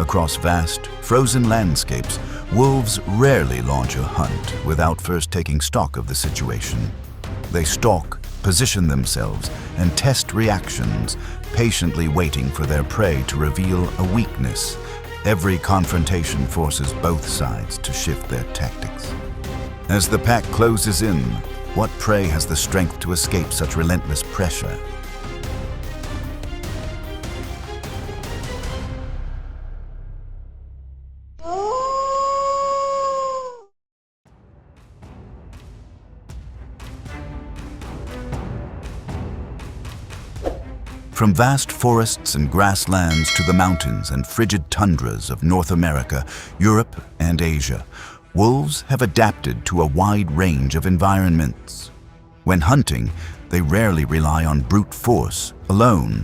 Across vast, frozen landscapes, wolves rarely launch a hunt without first taking stock of the situation. They stalk, position themselves, and test reactions, patiently waiting for their prey to reveal a weakness. Every confrontation forces both sides to shift their tactics. As the pack closes in, what prey has the strength to escape such relentless pressure? From vast forests and grasslands to the mountains and frigid tundras of North America, Europe, and Asia, wolves have adapted to a wide range of environments. When hunting, they rarely rely on brute force alone.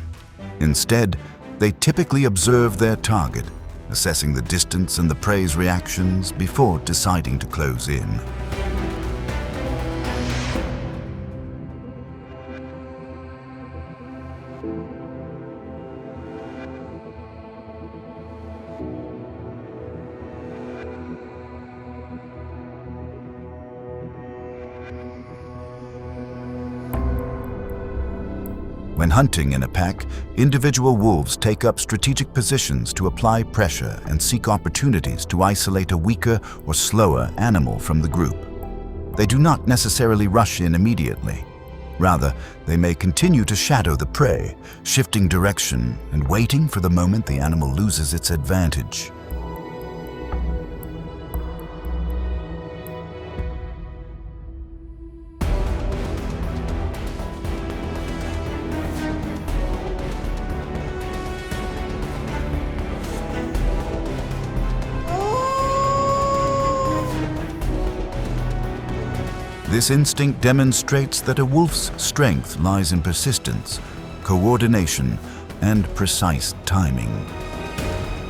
Instead, they typically observe their target, assessing the distance and the prey's reactions before deciding to close in. When hunting in a pack, individual wolves take up strategic positions to apply pressure and seek opportunities to isolate a weaker or slower animal from the group. They do not necessarily rush in immediately. Rather, they may continue to shadow the prey, shifting direction and waiting for the moment the animal loses its advantage. This instinct demonstrates that a wolf's strength lies in persistence, coordination, and precise timing.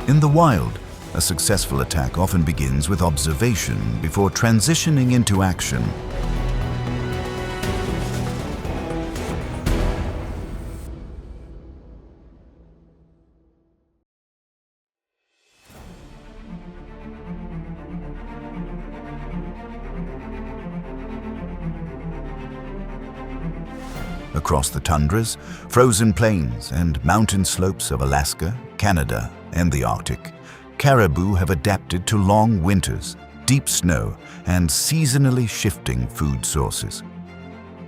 In the wild, a successful attack often begins with observation before transitioning into action. Across the tundras, frozen plains, and mountain slopes of Alaska, Canada, and the Arctic, caribou have adapted to long winters, deep snow, and seasonally shifting food sources.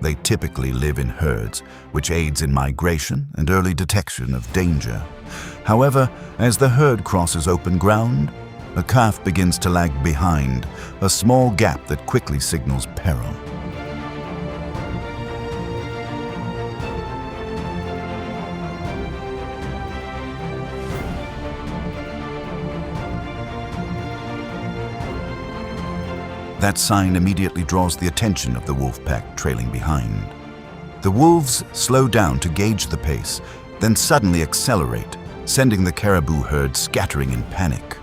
They typically live in herds, which aids in migration and early detection of danger. However, as the herd crosses open ground, a calf begins to lag behind, a small gap that quickly signals peril. That sign immediately draws the attention of the wolf pack trailing behind. The wolves slow down to gauge the pace, then suddenly accelerate, sending the caribou herd scattering in panic.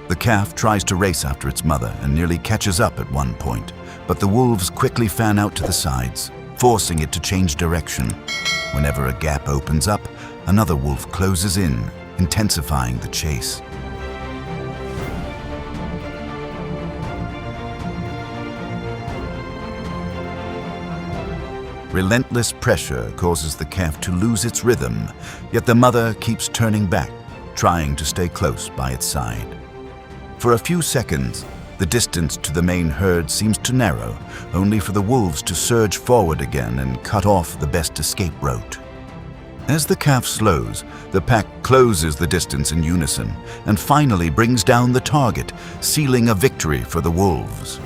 The calf tries to race after its mother and nearly catches up at one point, but the wolves quickly fan out to the sides, forcing it to change direction. Whenever a gap opens up, another wolf closes in, intensifying the chase. Relentless pressure causes the calf to lose its rhythm, yet the mother keeps turning back, trying to stay close by its side. For a few seconds, the distance to the main herd seems to narrow, only for the wolves to surge forward again and cut off the best escape route. As the calf slows, the pack closes the distance in unison and finally brings down the target, sealing a victory for the wolves.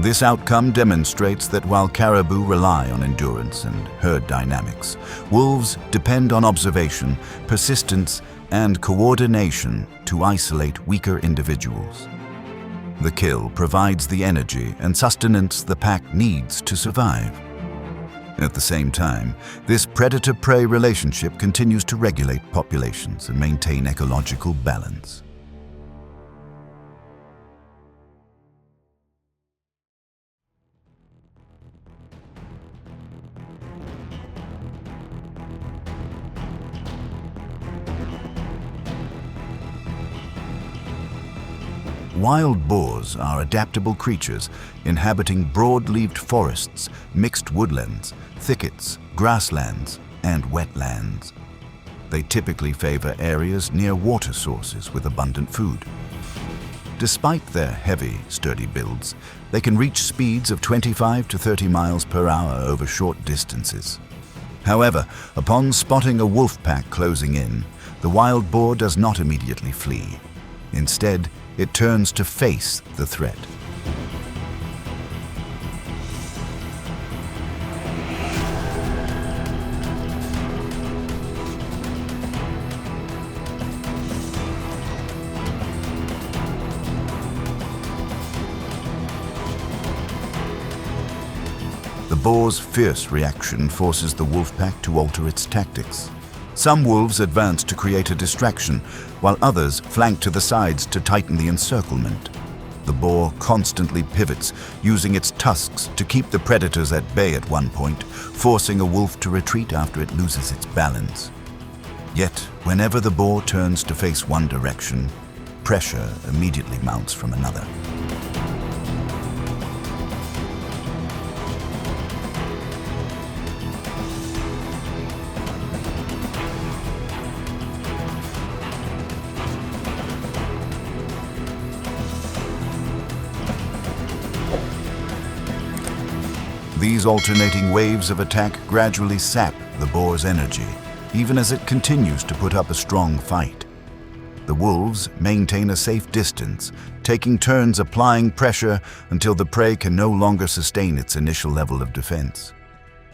This outcome demonstrates that while caribou rely on endurance and herd dynamics, wolves depend on observation, persistence, and coordination to isolate weaker individuals. The kill provides the energy and sustenance the pack needs to survive. At the same time, this predator-prey relationship continues to regulate populations and maintain ecological balance. Wild boars are adaptable creatures inhabiting broad-leaved forests, mixed woodlands, thickets, grasslands, and wetlands. They typically favor areas near water sources with abundant food. Despite their heavy, sturdy builds, they can reach speeds of 25 to 30 miles per hour over short distances. However, upon spotting a wolf pack closing in, the wild boar does not immediately flee. Instead, it turns to face the threat. The boar's fierce reaction forces the wolf pack to alter its tactics. Some wolves advance to create a distraction, while others flank to the sides to tighten the encirclement. The boar constantly pivots, using its tusks to keep the predators at bay at one point, forcing a wolf to retreat after it loses its balance. Yet, whenever the boar turns to face one direction, pressure immediately mounts from another. These alternating waves of attack gradually sap the boar's energy, even as it continues to put up a strong fight. The wolves maintain a safe distance, taking turns applying pressure until the prey can no longer sustain its initial level of defense.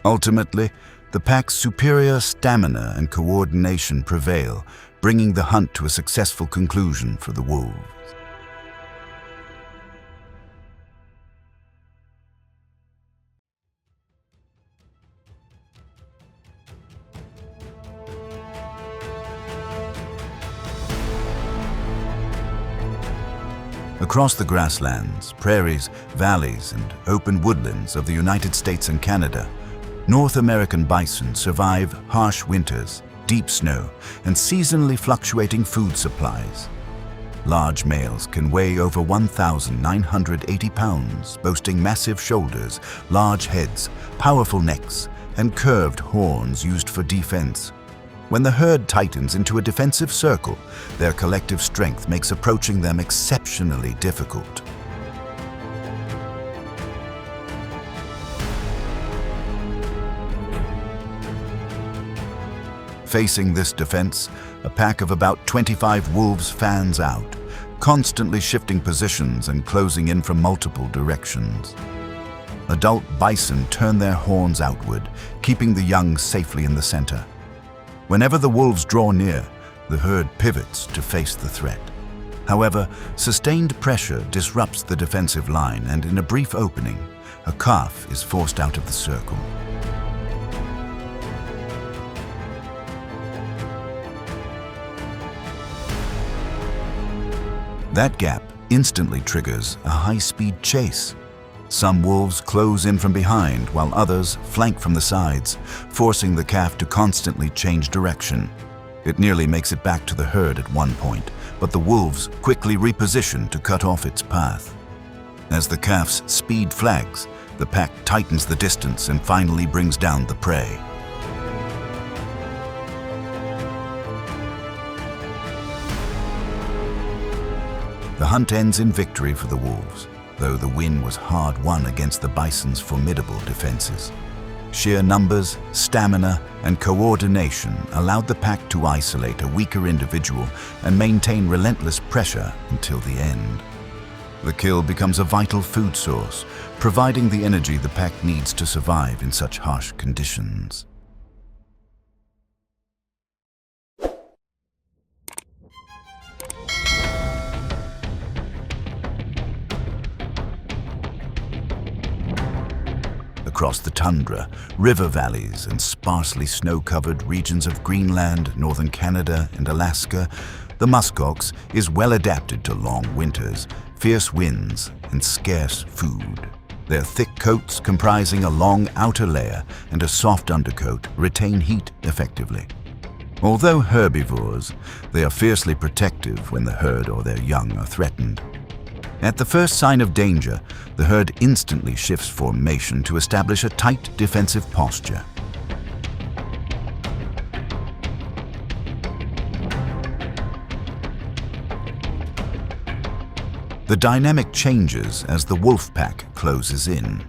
Ultimately, the pack's superior stamina and coordination prevail, bringing the hunt to a successful conclusion for the wolves. Across the grasslands, prairies, valleys, and open woodlands of the United States and Canada, North American bison survive harsh winters, deep snow, and seasonally fluctuating food supplies. Large males can weigh over 1,980 pounds, boasting massive shoulders, large heads, powerful necks, and curved horns used for defense. When the herd tightens into a defensive circle, their collective strength makes approaching them exceptionally difficult. Facing this defense, a pack of about 25 wolves fans out, constantly shifting positions and closing in from multiple directions. Adult bison turn their horns outward, keeping the young safely in the center. Whenever the wolves draw near, the herd pivots to face the threat. However, sustained pressure disrupts the defensive line, and in a brief opening, a calf is forced out of the circle. That gap instantly triggers a high-speed chase. Some wolves close in from behind, while others flank from the sides, forcing the calf to constantly change direction. It nearly makes it back to the herd at one point, but the wolves quickly reposition to cut off its path. As the calf's speed flags, the pack tightens the distance and finally brings down the prey. The hunt ends in victory for the wolves, though the win was hard-won against the bison's formidable defenses. Sheer numbers, stamina, and coordination allowed the pack to isolate a weaker individual and maintain relentless pressure until the end. The kill becomes a vital food source, providing the energy the pack needs to survive in such harsh conditions. Across the tundra, river valleys, and sparsely snow-covered regions of Greenland, northern Canada, and Alaska, the muskox is well adapted to long winters, fierce winds, and scarce food. Their thick coats, comprising a long outer layer and a soft undercoat, retain heat effectively. Although herbivores, they are fiercely protective when the herd or their young are threatened. At the first sign of danger, the herd instantly shifts formation to establish a tight defensive posture. The dynamic changes as the wolf pack closes in.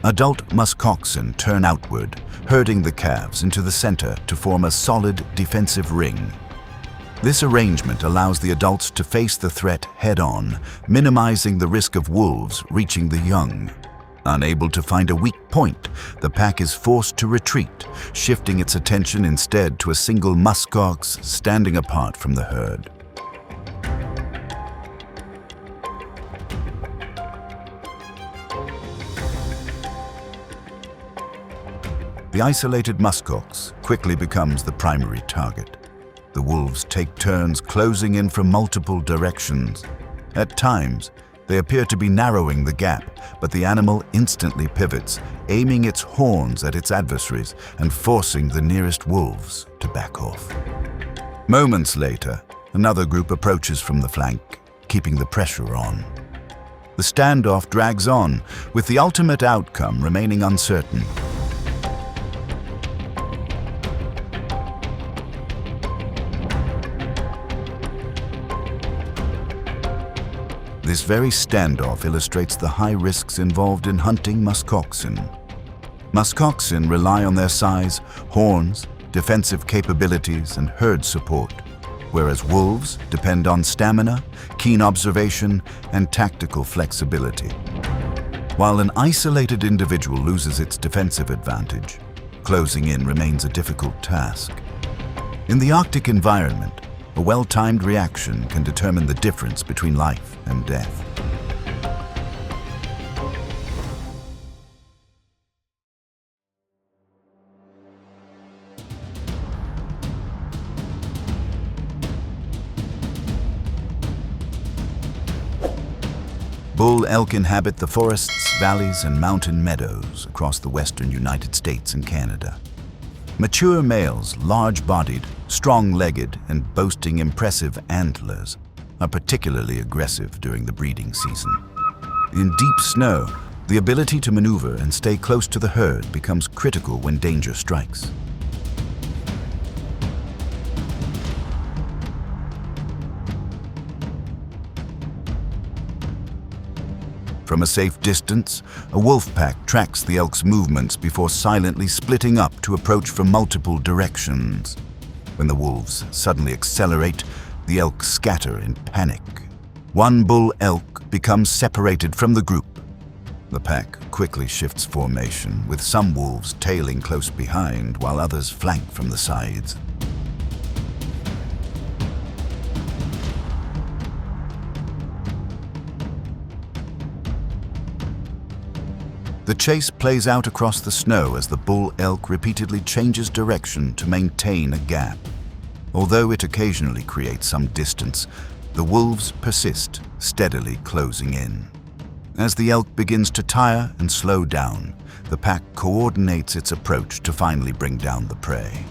Adult muskoxen turn outward, herding the calves into the center to form a solid defensive ring. This arrangement allows the adults to face the threat head-on, minimizing the risk of wolves reaching the young. Unable to find a weak point, the pack is forced to retreat, shifting its attention instead to a single muskox standing apart from the herd. The isolated muskox quickly becomes the primary target. The wolves take turns closing in from multiple directions. At times, they appear to be narrowing the gap, but the animal instantly pivots, aiming its horns at its adversaries and forcing the nearest wolves to back off. Moments later, another group approaches from the flank, keeping the pressure on. The standoff drags on, with the ultimate outcome remaining uncertain. This very standoff illustrates the high risks involved in hunting muskoxen. Muskoxen rely on their size, horns, defensive capabilities, and herd support, whereas wolves depend on stamina, keen observation, and tactical flexibility. While an isolated individual loses its defensive advantage, closing in remains a difficult task. In the Arctic environment, a well-timed reaction can determine the difference between life and death. Bull elk inhabit the forests, valleys, and mountain meadows across the western United States and Canada. Mature males, large-bodied, strong-legged, and boasting impressive antlers, are particularly aggressive during the breeding season. In deep snow, the ability to maneuver and stay close to the herd becomes critical when danger strikes. From a safe distance, a wolf pack tracks the elk's movements before silently splitting up to approach from multiple directions. When the wolves suddenly accelerate, the elk scatter in panic. One bull elk becomes separated from the group. The pack quickly shifts formation, with some wolves tailing close behind while others flank from the sides. The chase plays out across the snow as the bull elk repeatedly changes direction to maintain a gap. Although it occasionally creates some distance, the wolves persist, steadily closing in. As the elk begins to tire and slow down, the pack coordinates its approach to finally bring down the prey.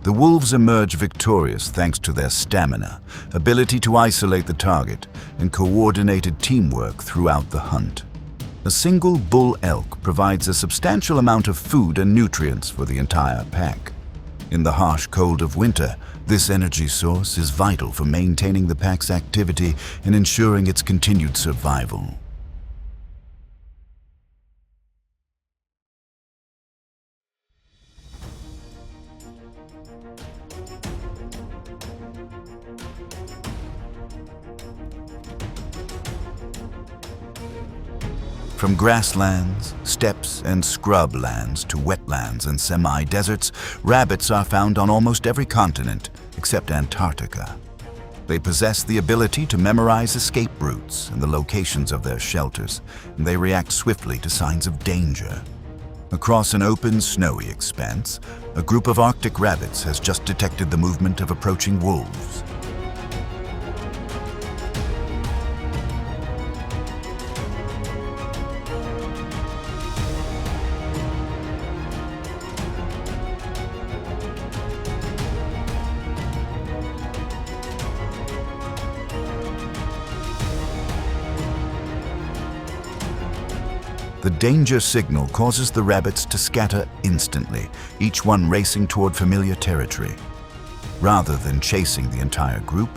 The wolves emerge victorious thanks to their stamina, ability to isolate the target, and coordinated teamwork throughout the hunt. A single bull elk provides a substantial amount of food and nutrients for the entire pack. In the harsh cold of winter, this energy source is vital for maintaining the pack's activity and ensuring its continued survival. From grasslands, steppes, and scrublands to wetlands and semi-deserts, rabbits are found on almost every continent except Antarctica. They possess the ability to memorize escape routes and the locations of their shelters, and they react swiftly to signs of danger. Across an open, snowy expanse, a group of Arctic rabbits has just detected the movement of approaching wolves. The danger signal causes the rabbits to scatter instantly, each one racing toward familiar territory. Rather than chasing the entire group,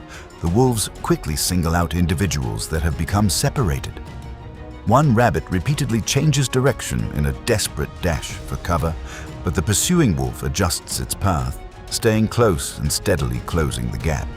the wolves quickly single out individuals that have become separated. One rabbit repeatedly changes direction in a desperate dash for cover, but the pursuing wolf adjusts its path, staying close and steadily closing the gap.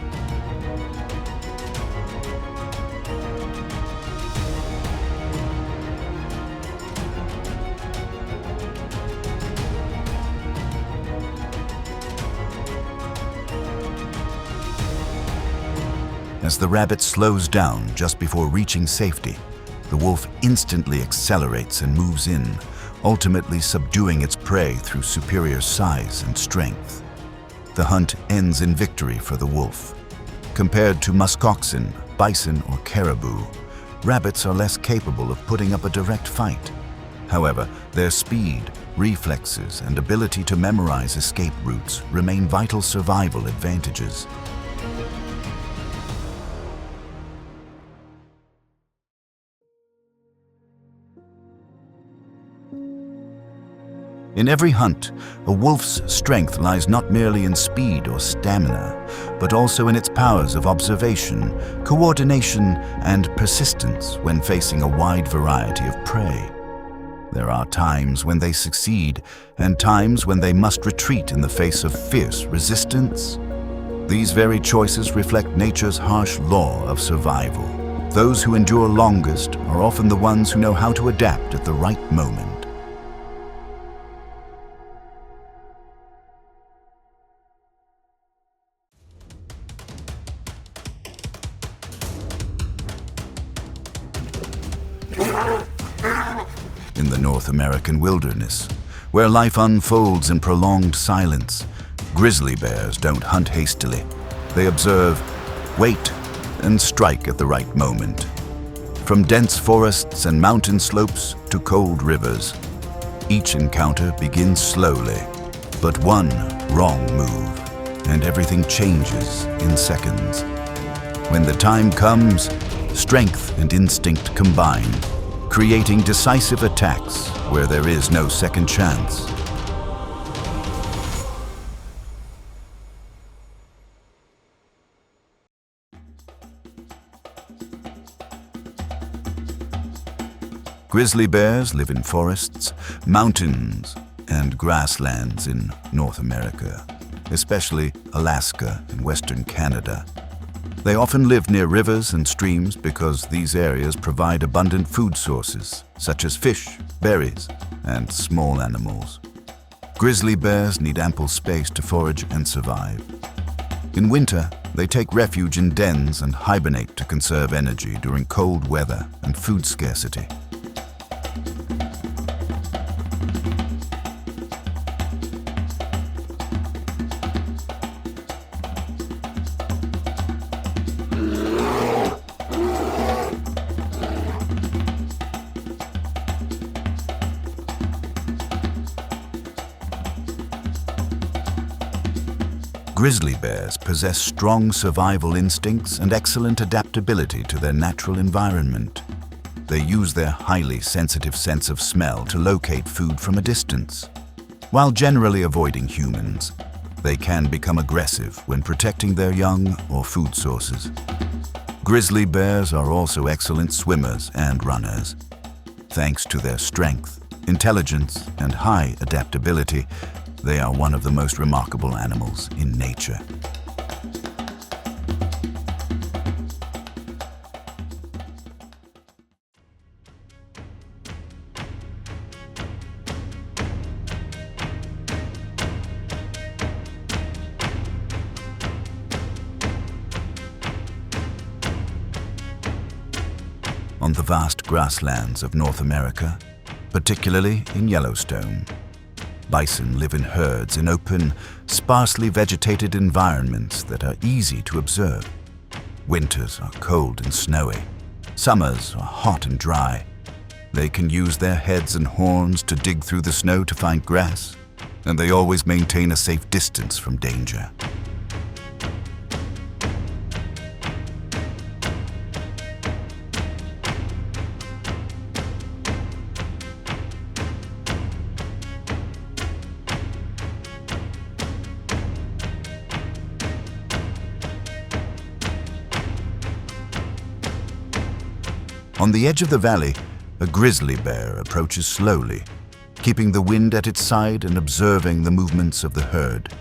As the rabbit slows down just before reaching safety, the wolf instantly accelerates and moves in, ultimately subduing its prey through superior size and strength. The hunt ends in victory for the wolf. Compared to muskoxen, bison, or caribou, rabbits are less capable of putting up a direct fight. However, their speed, reflexes, and ability to memorize escape routes remain vital survival advantages. In every hunt, a wolf's strength lies not merely in speed or stamina, but also in its powers of observation, coordination, and persistence when facing a wide variety of prey. There are times when they succeed, and times when they must retreat in the face of fierce resistance. These very choices reflect nature's harsh law of survival. Those who endure longest are often the ones who know how to adapt at the right moment. In the North American wilderness, where life unfolds in prolonged silence, grizzly bears don't hunt hastily. They observe, wait, and strike at the right moment. From dense forests and mountain slopes to cold rivers, each encounter begins slowly, but one wrong move, and everything changes in seconds. When the time comes, strength and instinct combine, creating decisive attacks where there is no second chance. Grizzly bears live in forests, mountains, and grasslands in North America, especially Alaska and Western Canada. They often live near rivers and streams because these areas provide abundant food sources, such as fish, berries, and small animals. Grizzly bears need ample space to forage and survive. In winter, they take refuge in dens and hibernate to conserve energy during cold weather and food scarcity. Grizzly bears possess strong survival instincts and excellent adaptability to their natural environment. They use their highly sensitive sense of smell to locate food from a distance. While generally avoiding humans, they can become aggressive when protecting their young or food sources. Grizzly bears are also excellent swimmers and runners. Thanks to their strength, intelligence, and high adaptability, they are one of the most remarkable animals in nature. On the vast grasslands of North America, particularly in Yellowstone, bison live in herds in open, sparsely vegetated environments that are easy to observe. Winters are cold and snowy. Summers are hot and dry. They can use their heads and horns to dig through the snow to find grass, and they always maintain a safe distance from danger. On the edge of the valley, a grizzly bear approaches slowly, keeping the wind at its side and observing the movements of the herd.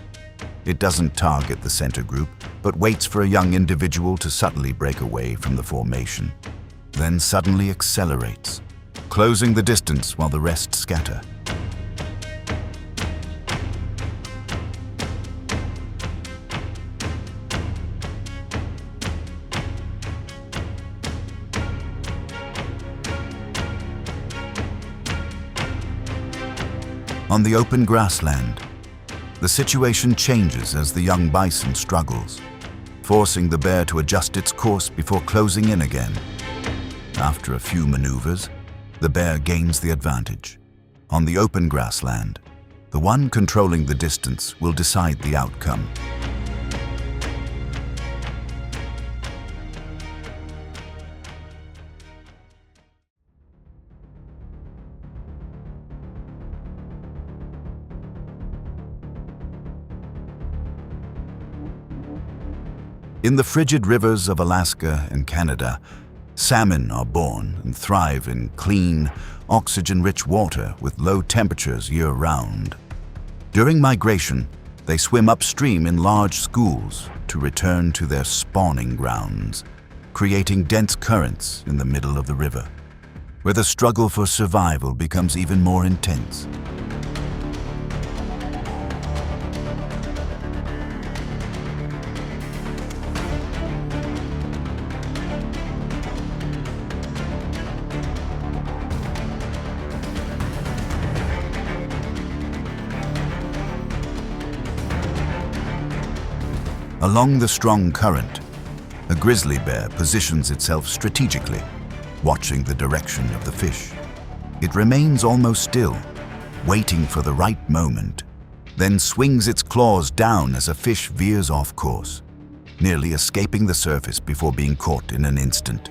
It doesn't target the center group, but waits for a young individual to subtly break away from the formation, then suddenly accelerates, closing the distance while the rest scatter. On the open grassland, the situation changes as the young bison struggles, forcing the bear to adjust its course before closing in again. After a few maneuvers, the bear gains the advantage. On the open grassland, the one controlling the distance will decide the outcome. In the frigid rivers of Alaska and Canada, salmon are born and thrive in clean, oxygen-rich water with low temperatures year-round. During migration, they swim upstream in large schools to return to their spawning grounds, creating dense currents in the middle of the river, where the struggle for survival becomes even more intense. Along the strong current, a grizzly bear positions itself strategically, watching the direction of the fish. It remains almost still, waiting for the right moment, then swings its claws down as a fish veers off course, nearly escaping the surface before being caught in an instant.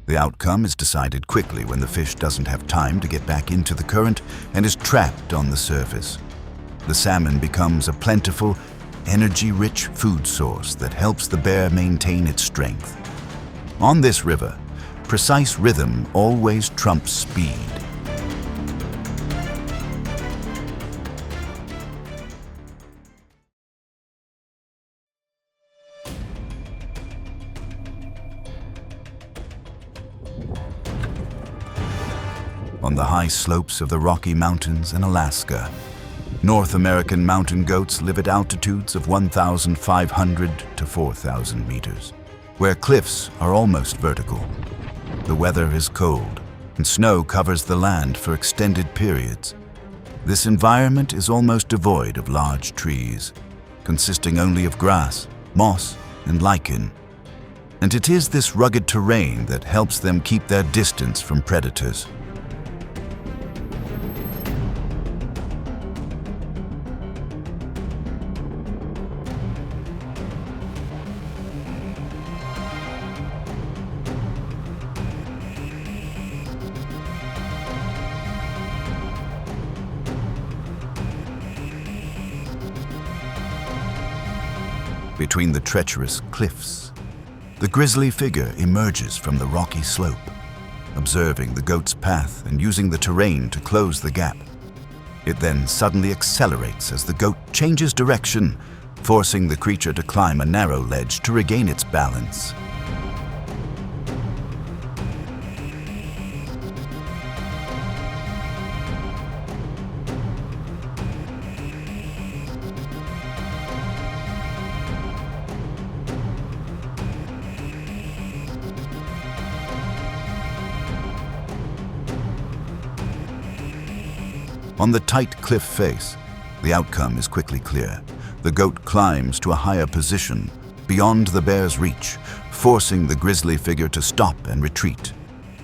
The outcome is decided quickly when the fish doesn't have time to get back into the current and is trapped on the surface. The salmon becomes a plentiful, energy-rich food source that helps the bear maintain its strength. On this river, precise rhythm always trumps speed. On the high slopes of the Rocky Mountains in Alaska, North American mountain goats live at altitudes of 1,500 to 4,000 meters, where cliffs are almost vertical. The weather is cold, and snow covers the land for extended periods. This environment is almost devoid of large trees, consisting only of grass, moss, and lichen. And it is this rugged terrain that helps them keep their distance from predators. Between the treacherous cliffs, the grizzly figure emerges from the rocky slope, observing the goat's path and using the terrain to close the gap. It then suddenly accelerates as the goat changes direction, forcing the creature to climb a narrow ledge to regain its balance. On the tight cliff face, the outcome is quickly clear. The goat climbs to a higher position, beyond the bear's reach, forcing the grizzly figure to stop and retreat,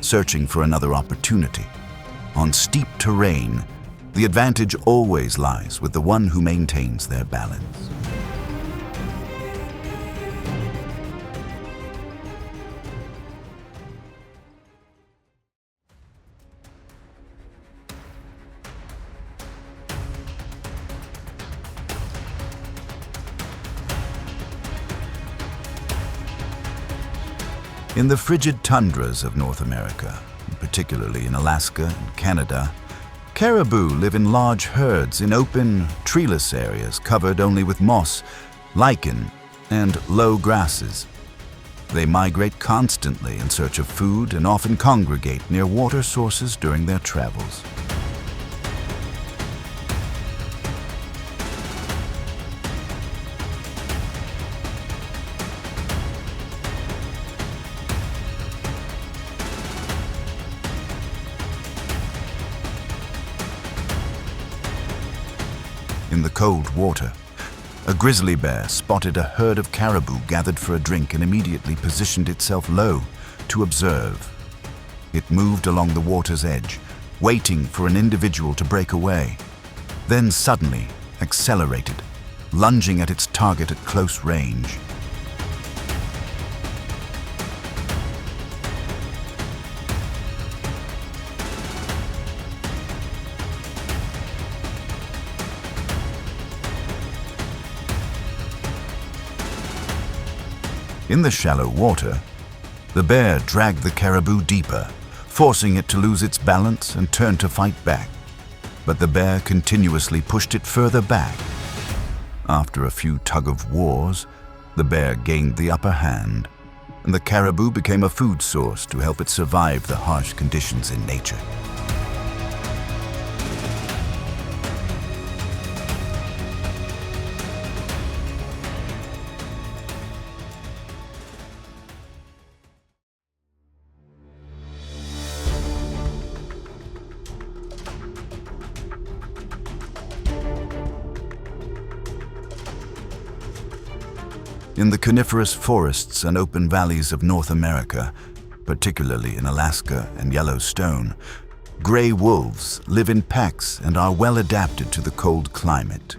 searching for another opportunity. On steep terrain, the advantage always lies with the one who maintains their balance. In the frigid tundras of North America, particularly in Alaska and Canada, caribou live in large herds in open, treeless areas covered only with moss, lichen, and low grasses. They migrate constantly in search of food and often congregate near water sources during their travels. In the cold water, a grizzly bear spotted a herd of caribou gathered for a drink and immediately positioned itself low to observe. It moved along the water's edge, waiting for an individual to break away, then suddenly accelerated, lunging at its target at close range. In the shallow water, the bear dragged the caribou deeper, forcing it to lose its balance and turn to fight back. But the bear continuously pushed it further back. After a few tug-of-wars, the bear gained the upper hand, and the caribou became a food source to help it survive the harsh conditions in nature. In the coniferous forests and open valleys of North America, particularly in Alaska and Yellowstone, gray wolves live in packs and are well adapted to the cold climate.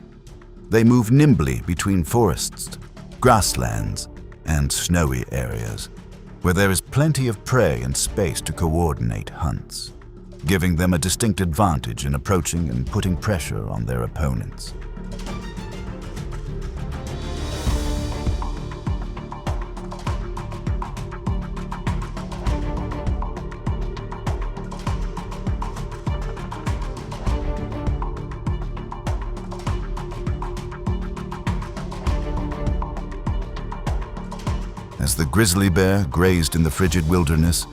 They move nimbly between forests, grasslands, and snowy areas, where there is plenty of prey and space to coordinate hunts, giving them a distinct advantage in approaching and putting pressure on their opponents. As the grizzly bear grazed in the frigid wilderness,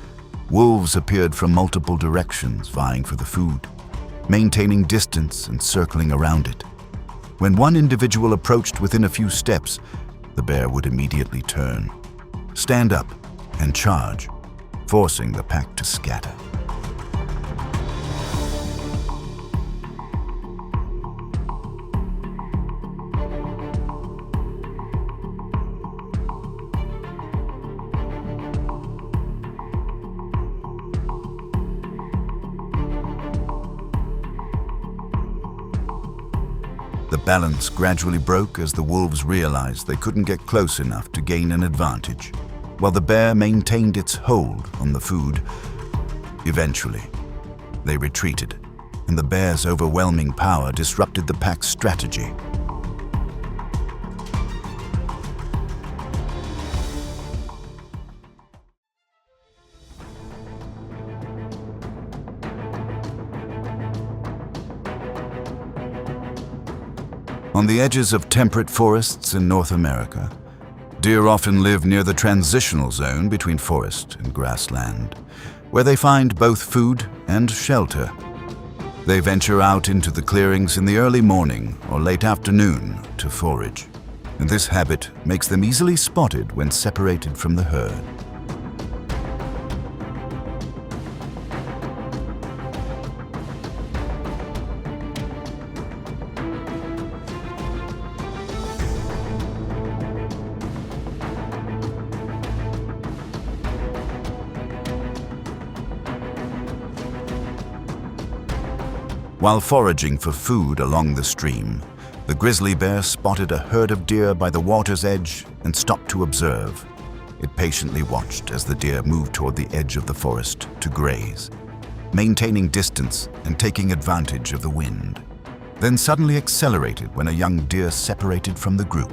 wolves appeared from multiple directions vying for the food, maintaining distance and circling around it. When one individual approached within a few steps, the bear would immediately turn, stand up, and charge, forcing the pack to scatter. The balance gradually broke as the wolves realized they couldn't get close enough to gain an advantage, while the bear maintained its hold on the food. Eventually, they retreated, and the bear's overwhelming power disrupted the pack's strategy. On the edges of temperate forests in North America, deer often live near the transitional zone between forest and grassland, where they find both food and shelter. They venture out into the clearings in the early morning or late afternoon to forage, and this habit makes them easily spotted when separated from the herd. While foraging for food along the stream, the grizzly bear spotted a herd of deer by the water's edge and stopped to observe. It patiently watched as the deer moved toward the edge of the forest to graze, maintaining distance and taking advantage of the wind, then suddenly accelerated when a young deer separated from the group.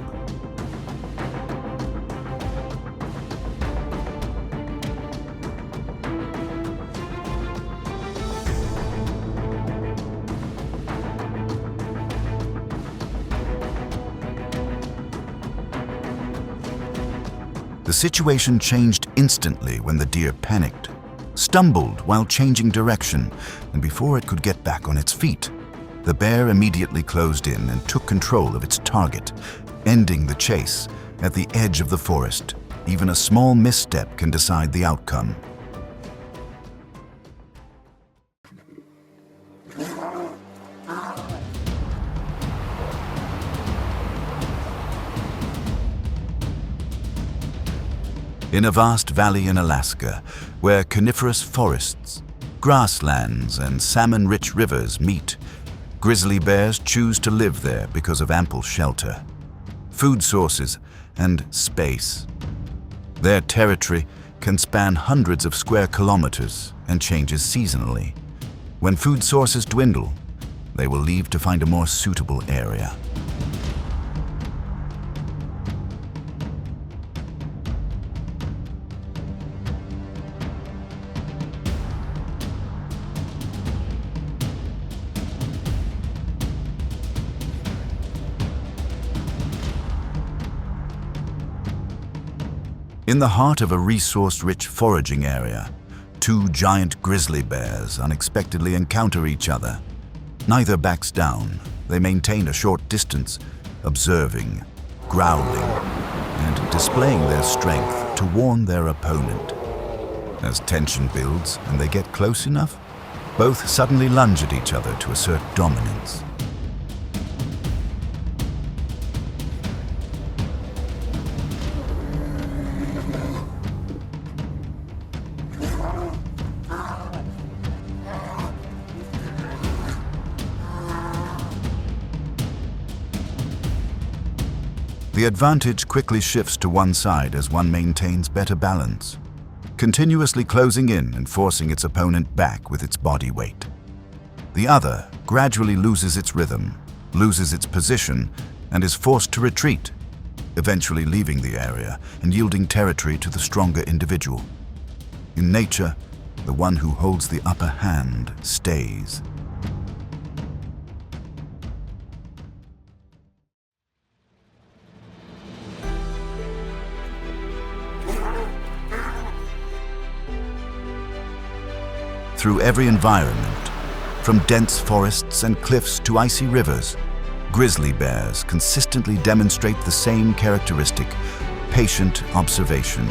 The situation changed instantly when the deer panicked, stumbled while changing direction, and before it could get back on its feet, the bear immediately closed in and took control of its target, ending the chase at the edge of the forest. Even a small misstep can decide the outcome. In a vast valley in Alaska, where coniferous forests, grasslands, and salmon-rich rivers meet, grizzly bears choose to live there because of ample shelter, food sources, and space. Their territory can span hundreds of square kilometers and changes seasonally. When food sources dwindle, they will leave to find a more suitable area. In the heart of a resource-rich foraging area, two giant grizzly bears unexpectedly encounter each other. Neither backs down. They maintain a short distance, observing, growling, and displaying their strength to warn their opponent. As tension builds and they get close enough, both suddenly lunge at each other to assert dominance. The advantage quickly shifts to one side as one maintains better balance, continuously closing in and forcing its opponent back with its body weight. The other gradually loses its rhythm, loses its position, and is forced to retreat, eventually leaving the area and yielding territory to the stronger individual. In nature, the one who holds the upper hand stays. Through every environment, from dense forests and cliffs to icy rivers, grizzly bears consistently demonstrate the same characteristic: patient observation,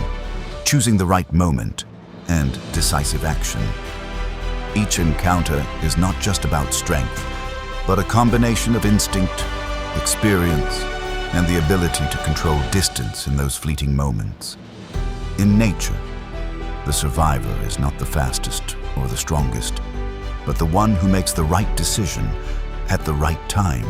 choosing the right moment, and decisive action. Each encounter is not just about strength, but a combination of instinct, experience, and the ability to control distance in those fleeting moments. In nature, the survivor is not the fastest or the strongest, but the one who makes the right decision at the right time.